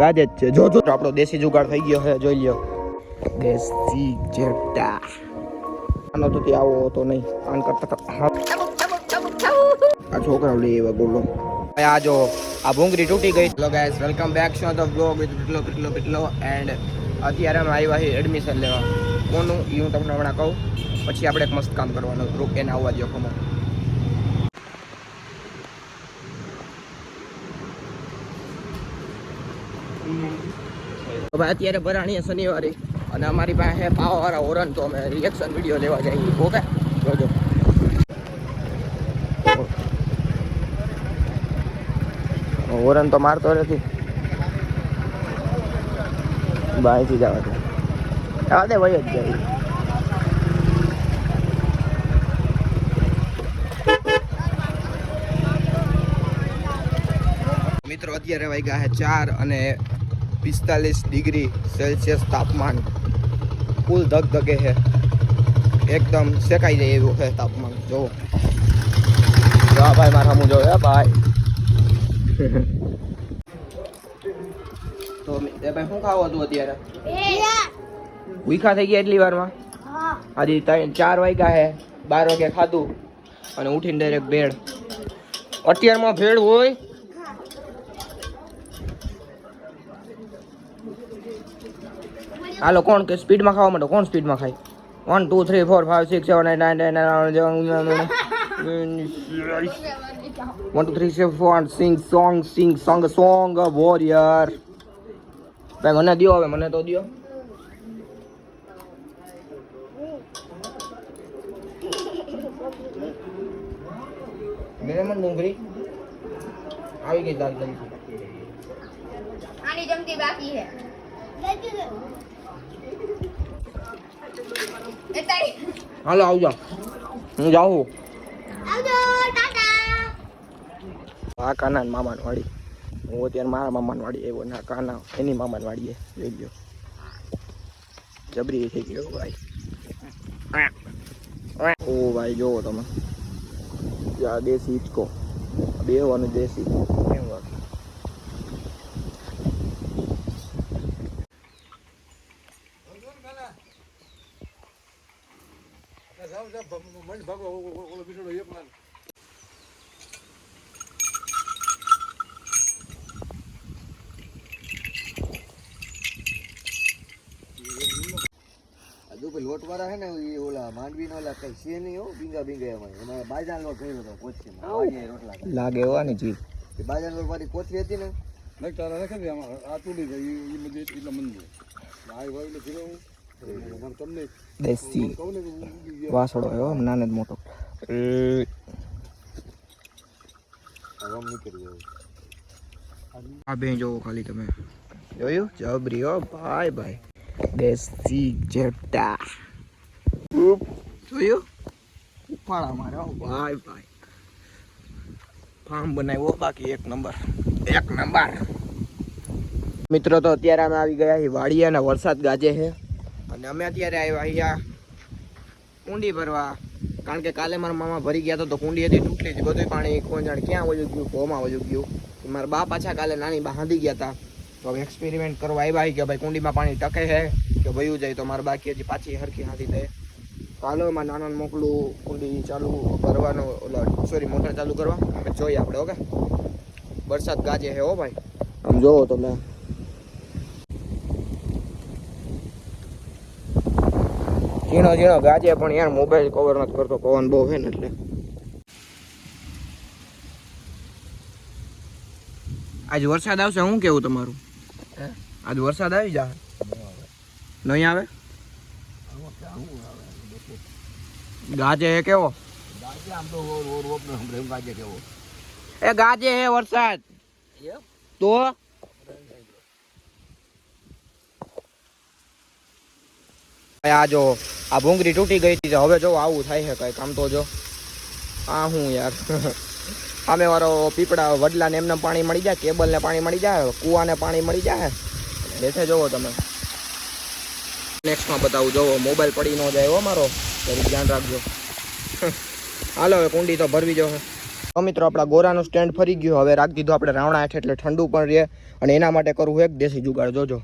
ગાજે જ છે. જો આપણો દેશી જુગાડ થઈ ગયો છે, જોઈ લ્યો. દેશી જેટા આનો તો તે આવો હતો નહીં. આન કરતા આ છોકરા લે એવા બોલો. આ જો આ ભૂંગળી તૂટી ગઈ. Hello guys, welcome back to the vlog with પીટલો એન્ડ અત્યારે અમે આવ્યા છીએ એડમિશન લેવા. કોનું એ હું તમને હમણાં કહું, પછી આપણે એક મસ્ત કામ કરવાનું. ગ્રુપ એને આવવા દો. ખમો ભાઈ, અત્યારે ભરાણીએ શનિવારે અને અમારી પાસે પાવાવાળા હોરન, તો અમે રિએક્શન વિડીયો લેવા જઈએ. ઓકે, જોજો. હોરન તો મારતો નથી. બાયથી જવા દે, જવા દે, વહી જ જાય. મિત્રો અત્યારે વાગ્યા છે 4 અને 45 ડિગ્રી સેલ્સિયસ તાપમાન. ફૂલ ધગધગે છે, એકદમ શેકાઈ જાય એવું છે તાપમાન. જો ભાઈ, મારા સામું જો ભાઈ. તો ભાઈ શું ખાવું હતું અત્યારે? ભૂખા થઈ ગયા એટલી વારમાં? આજે 4 વાગ્યા છે, 12 વાગે ખાધું અને ઉઠીને ડાયરેક્ટ ભેળ. અત્યારમાં ભેળ હોય? હાલો, કોણ કે સ્પીડમાં ખાવા માટે? કોણ સ્પીડમાં ખાય? 1 2 3 4 5 6 7 8 9 1 2 3 4 5 sing song warrior. ભાઈ મને દિયો, હવે મને તો દિયો. મેરે મન ડુંગળી આવી ગઈ દાલ કરી. આની જમતી બાકી છે. હાલો આવજો, હું જાઉં. આવજો, ટાટા. આ કાના મામાની વાડી. હું અત્યારે મારા મામાની વાડી આવ્યો, ના કાના એની મામાની વાડીએ. જોઈ લ્યો, જબરી થઈ ગયો ભાઈ. ઓ ભાઈ, જોવો તમે, આ દેશી હિચકો બેવાનું દેશી. લોટ વાળા હે ને, એ ઓલા માંડવી નો ઓલા કઈ છે નહીં હો, બીંગા એમાં એમાં બાજરાનો લોટ કર્યો હતો કોચી રોટલા લાગે એવા ને જી. બાજરાનો લોટ વાળી કોથળી હતી ને, નઈ તારા રાખે ને આમાં આ તૂટી ગઈ એ બધી એટલા મંદિર ભાઈ ભાઈ ફીરો હું તમને દેશી વાસળો આવ્યો આમ નાનો જ મોટો. આમ નીકળી ગયો. આ બે જોવો ખાલી તમે, જોયું? જબરી હો ભાઈ ભાઈ, દેશી જેટા. જોયું? ઉફાળા માર્યો ભાઈ ભાઈ. ફાર્મ બનાવ્યો બાકી એક નંબર. મિત્રો તો અત્યારે અમે આવી ગયા છીએ વાડીએ અને વરસાદ ગાજે છે અને અમે અત્યારે આવ્યા અહીંયા કુંડી ભરવા. કારણ કે કાલે મારા મામા ભરી ગયા તો કુંડી હતી તૂટલી હતી, બધું પાણી કોણ જાણે ક્યાં વયું ગયું, ભોમાં વયું ગયું. મારા બા પાછા કાલે નાની બા હાંધી ગયા હતા, તો હવે એક્સપેરિમેન્ટ કરવા આવ્યા કે ભાઈ કુંડીમાં પાણી ટકે છે કે વયું જાય, તો મારા બાકી હજી પાછી હરખી હાંધી દે. તો હાલો એમાં નાનાને મોકલું કુંડી ચાલુ કરવાનો, સોરી મોટર ચાલુ કરવા. જોઈએ આપણે. ઓકે, વરસાદ ગાજે છે હો ભાઈ, આમ જોવો તમે. ઝીણો ગાજે પણ યાર મોબાઈલ કવર નથી કરતો, પવન બહુ છે ને એટલે. આજ વરસાદ આવશે, શું કેવું તમારું? આજ વરસાદ આવી જાય? નહીં આવે? ગાજે હે કેવો? એ ગાજે હે વરસાદ તો. આ જો આ ભૂંગળી તૂટી ગઈ હતી, હવે જો આવું થાય છે કઈ કામ. તો જો આ હું યાર સામે વાળો પીપળા વડલાને એમને પાણી મળી જાય, કેબલને પાણી મળી જાય, કૂવાને પાણી મળી જાય. બેઠે જોવો તમે. નેક્સ્ટમાં બતાવું, જોવો મોબાઈલ પડી ન જાય હો મારો, જરી ધ્યાન રાખજો. હાલો હવે કુંડી તો ભરવી જો. તો મિત્રો આપણા ગોરાનું સ્ટેન્ડ ફરી ગયું, હવે રાખી દીધું આપણે રાવણા હેઠ એટલે ઠંડુ પણ રહે અને એના માટે કરવું એક દેશી જુગાડ, જોજો.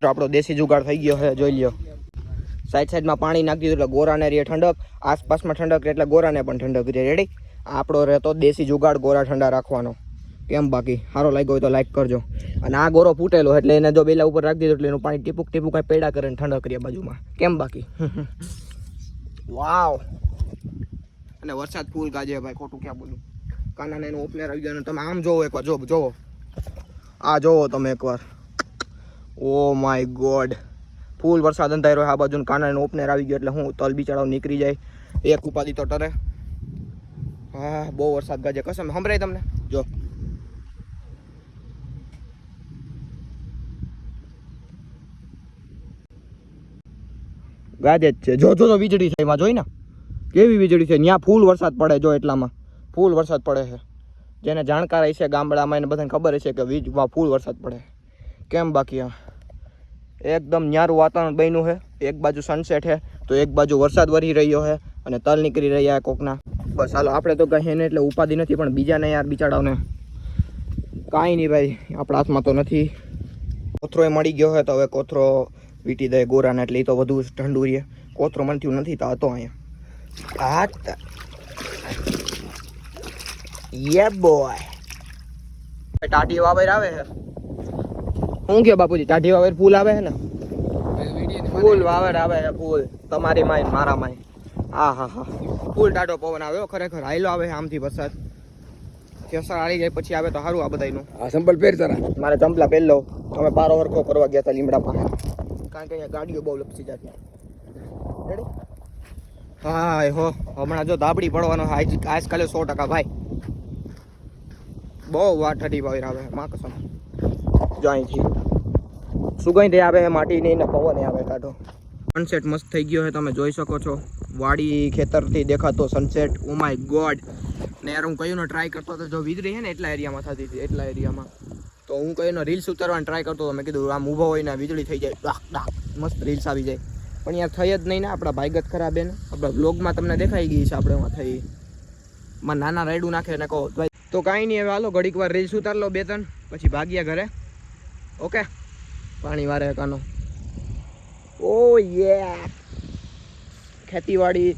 આપણો દેશી જુગાડ થઈ ગયો છે, જોઈ લ્યો. સાઈડમાં પાણી નાખી દીધું એટલે ગોરાને રહે ઠંડક, આસપાસમાં ઠંડક એટલે ગોરાને પણ ઠંડક રહે. રેડી? આપણો રહેતો દેશી જુગાડ ગોરા ઠંડા રાખવાનો. કેમ બાકી સારો લાગ્યો હોય તો લાઈક કરજો. અને આ ગોરો ફૂટેલો એટલે એને જો બેલા ઉપર રાખી દીધું એટલે એનું પાણી ટીપુક ટીપુક કાંઈ પેડા કરે ઠંડક કરીએ બાજુમાં. કેમ બાકી? વાવ. અને વરસાદ ફૂલ ગાજે ભાઈ, ખોટું ક્યાં બોલું. કાનાને એનું ઓપનર આવી ગયું. તમે આમ જોવો એકવાર, જોવો આ જોવો તમે એકવાર. ઓ માય ગોડ, ફૂલ વરસાદ અંધારો આ બાજુ. કાનાને ઓપનર આવી ગયો એટલે હું તલ બિચારો નીકળી જાય. એક ઉપાધિ તો ટરે. હા, બહુ વરસાદ ગાજે કસમ. સંભળાય તમને? જો ગાજે જ છે. જો વીજળી થાય એમાં, જોઈ ને કેવી વીજળી છે. ત્યાં ફૂલ વરસાદ પડે, જો એટલામાં ફૂલ વરસાદ પડે છે. જેને જાણકાર હશે ગામડામાં એને બધાને ખબર હશે કે વીજમાં ફૂલ વરસાદ પડે. કેમ બાકી? આ એકદમ ન્યારું વાતાવરણ બન્યું છે. એક બાજુ સનસેટ છે તો એક બાજુ વરસાદ વરી રહ્યો છે અને તલ નીકળી રહ્યા કોકના. બસ હાલો, આપણે તો કહીએ ને એટલે ઉપાધિ નથી, પણ બીજાને યાર બિચારાઓને કાંઈ નહીં ભાઈ, આપણા હાથમાં તો નથી. કોથરો એ મળી ગયો હોય તો હવે કોથરો વીટી દે ગોરાને એટલે એ તો વધુ ઠંડુ રહે. કોથરો મળતું નથી તો હતો અહીંયા. યે બોય. ટાઢી વાવેર આવે છે. શું કયો બાપુજી, ટાઢી વાવેર ફૂલ આવે છે ને? ફૂલ વાવેર આવે છે, ફૂલ. તમારી માય મારા માય. હા, ફૂલ ટાઢો પવન આવે ખરેખર. હાઈલો આવે આમથી વરસાદ. કેસર આવી જાય પછી આવે તો સારું. આ બધાનું આ ચંપલ પહેર તારા. મારે ચંપલા પહેર લો. અમે પારો વરખો કરવા ગયા હતા લીમડા પાસે, કારણ કે અહીંયા ગાડીઓ બહુ લપસી જતી. રેડી? હા હો, હમણાં જો ધાબડી પડવાનો આજકાલે 100% ભાઈ. બહુ વાર ઠંડી વાવેર આવે માં કસમ. જો અહીંથી સુગંધ આવે છે માટીની ને પવન આવે ટાઢો. સનસેટ મસ્ત થઈ ગયો છે, તમે જોઈ શકો છો. વાડી ખેતરથી દેખાતો સનસેટ. Oh my God. ને યાર હું કયું ટ્રાય કરતો હતો, જો વીજળી છે ને એટલા એરિયામાં થતી હતી, એટલા એરિયામાં તો હું કયું રીલ્સ ઉતારવાની ટ્રાય કરતો હતો. મેં કીધું આમ ઊભો હોય ને વીજળી થઈ જાય, ડાક ડાક મસ્ત રીલ્સ આવી જાય. પણ યાર થઈ જ નહીં ને. આપણા ભાઈગત ખરાબ છે ને. આપણા બ્લોગમાં તમને દેખાઈ ગઈ છે આપણે એમાં થઈ. માં નાના રાયડું નાખે ને કહો ભાઈ. તો કાંઈ નહીં, હવે હાલો ઘડીક વાર રીલ્સ ઉતાર લો 2-3, પછી ભાગ્યા ઘરે. ઓકે, પાણી વારે કાનો. ઓ યે, ખેતીવાડી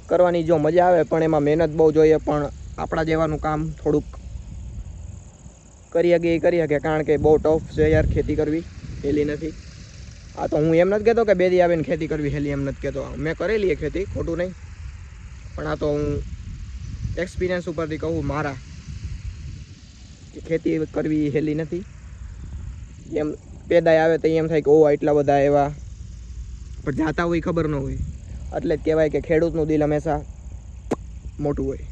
કરવાની જો મજા આવે પણ એમાં મહેનત બહુ જોઈએ. પણ આપણા જેવાનું કામ થોડુંક કરી શકે, કારણ કે બહુ ટફ છે યાર. ખેતી કરવી હેલી નથી. આ તો હું એમ નથી કહેતો કે બેદી આવીને ખેતી કરવી હેલી, એમ નથી કહેતો. મેં કરેલી એ ખેતી, ખોટું નહીં. પણ આ તો હું એક્સપિરિયન્સ ઉપરથી કહું મારા, કે ખેતી કરવી હેલી નથી. એમ પેદાય આવે તો એમ થાય કે ઓ એટલા બધા એવા, પણ જાતા હોય ખબર ન હોય. એટલે જ કહેવાય કે ખેડૂતનું દિલ હંમેશા મોટું હોય.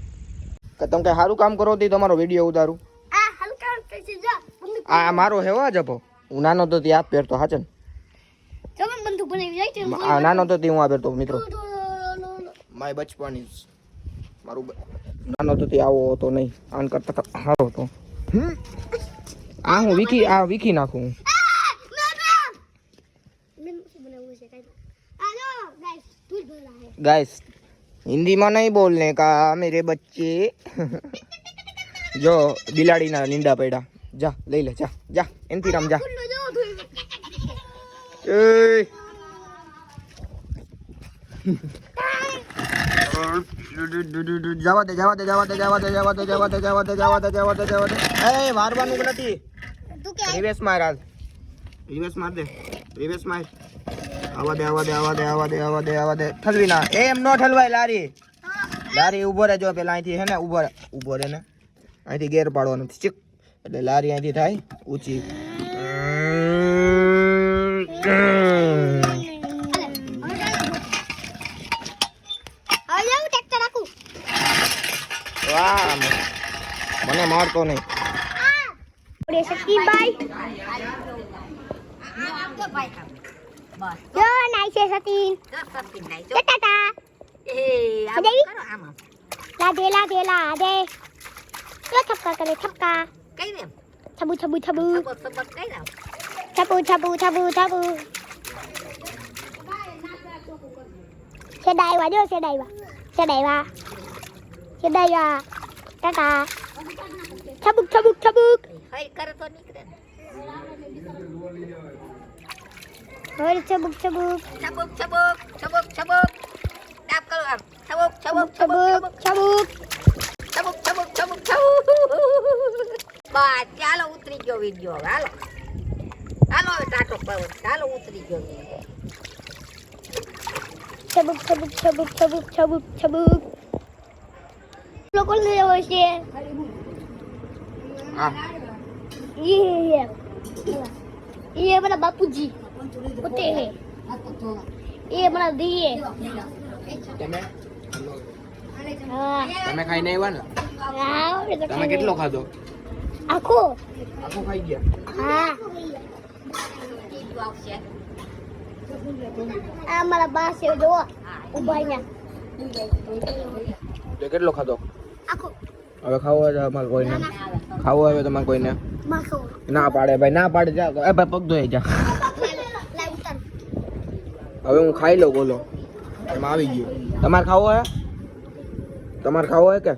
કે તમે કંઈ સારું કામ કરો તો તમારો વિડીયો ઉતારું. આ મારો હેવા જપો. હું નાનો તો ત્યાં પહેરતો. હાચન નાનો તો હું આ પહેરતો મિત્રો. માય બચપન ઇઝ મારું. નાનો તો આવો હતો નહીં, આન કરતા સારો હતો. આ હું વીખી નાખું. गाइस हिंदी में नहीं बोलने का मेरे बच्चे. जो बिलाड़ी ना नींदा पेड़ा. जा ले ले, जा एनથી રામ જા. એ મારવાનું નથી. રિવેસ માર હાલ. રિવેસ માર દે. રિવેસ માર. આવા દે. ઠલવી ના. એમ નો ઠલવાય લારી. લારી ઊભો રહેજો પેલા અહીંથી હે ને ઊભો રહે ને અહીંથી ગેર પાડવાનું ચીક એટલે લારી અહીંથી થાય ઊંચી વાહ મને મારતો નહીં સતીભાઈ જો નાઈ છે સતીન ટાટા લાદે લાદે લાદે જો થપકા કરે થપકા છબુ છબુ છબુ છબુ છબુ છબુ છબુ સેડાઈવા જો સેડાઈવા ટાટા છબુક છબુક છબુક હર છબુક છબુક છબુક બસ ચાલો ઉતરી ગયો વિડિયો હાલો હાલો હવે ટાટો પાડો ચાલો ઉતરી ગયો છબુક છબુક છબુક છબુક છબુક છબુક લોકો લેવો છે હા ये मेरा बापूजी होते हैं ये मेरा दिए તમે हाँ તમે ખાઈને આવ્યા ને हाँ તમે કેટલો ખાધો आखो આખો ખાઈ ગયા हाँ हमारा बास है जो उबाइया તે કેટલો ખાધો आखो હવે ખાવો હોય તો અમારે કોઈને ખાવો હોય તો તમારે કોઈને माखो ના પાડે ભાઈ ના પાડે જા એ ભાઈ પગ ધોઈ જા लाई उतर હવે હું ખાઈ લઉં બોલો એમાં આવી ગયું તમારે ખાવો હે કે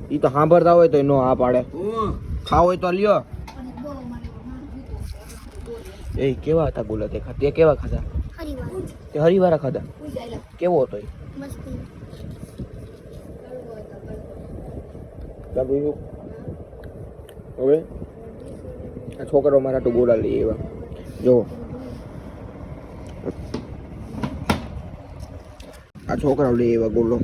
ઈ તો સાંભળતા હોય તો નો આ પાડે ખાવો હોય તો લ્યો એ કેવા હતા બોલો તે કેવા ખાધા हरिवार તે હરિવારા ખાધા કેવો હતો એ मस्ती બાબુ હવે આ છોકરો મારા તો ગોળા લઈ એવા જો આ છોકરાઓ લઈ એવા ગોળો